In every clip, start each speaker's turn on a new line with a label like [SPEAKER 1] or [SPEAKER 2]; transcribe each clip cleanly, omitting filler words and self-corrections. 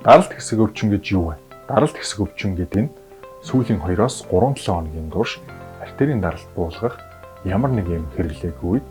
[SPEAKER 1] Даралт хэсэг өвчин гэж юу вэ? Даралт хэсэг өвчин гэдэг нь сүүлийн 2-оос 3-7 хоногийн турш артерийн даралт буулгах ямар нэг юм хэрэглээгүй үед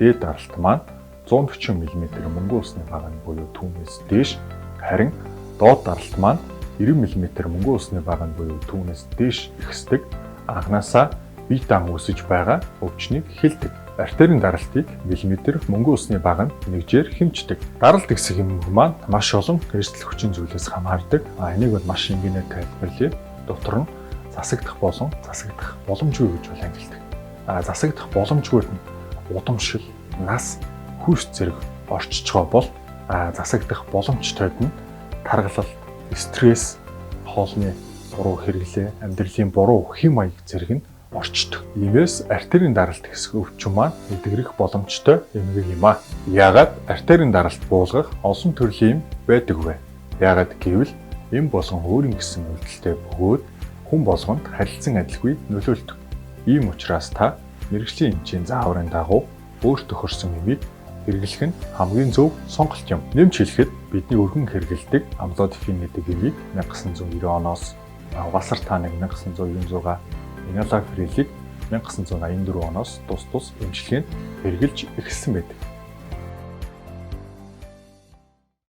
[SPEAKER 1] дээд даралт маань 140 мм мөнгөн усны багааны буюу түүнээс дээш, харин доод даралт маань 90 мм мөнгөн усны багааны буюу түүнээс дээш ихсдэг анханасаа бие даан үүсэж байгаа өвчнийг хэлдэг. Артерийн даралтыг миллиметр мөнгөн усны багаанд нэгжээр хэмждэг. Даралт хэсэг эмгэг маань маш олон эрсдэл хүчин зүйлээс хамаардаг. Энийг бол маш энгийнээр тайлбарлая. Дотор нь засагдах болон засагдах боломжгүй гэж ангилдаг. Засагдах боломжгүйд нь удамшил, нас, хүйс зэрэг орчичгоо бол засагдах боломжтойд нь таргалал, стресс, хоолны буруу хэрэглээ, амьдралын буруу хэм маяг зэрэг нь орчдог. Иймээс артерийн даралт хэсэг өвчин маань эдгэрэх боломжтой эмгэг юм а. Яагаад артерийн даралт буулгах олон төрлийн юм байдаг вэ? Яагаад гэвэл эм болгон өөрийн гэсэн үйлдэлтэй бөгөөд хүн болгонд харилцан адилгүй нөлөөлдөг. Ийм учраас та мэрэгжлийн эмчийн зааврын дагуу өөр тохирсон эмийг хэрэглэх нь хамгийн зөв сонголт юм. Нэмж хэлэхэд бидний өргөн хэрэгэлдэг амлодипин гэдэг эмийг 1990 оноос валсартаныг 1996, Иналафрилийг 1984 оноос тус эмчилгээнд хэрэгжилж эхэлсэн байдаг.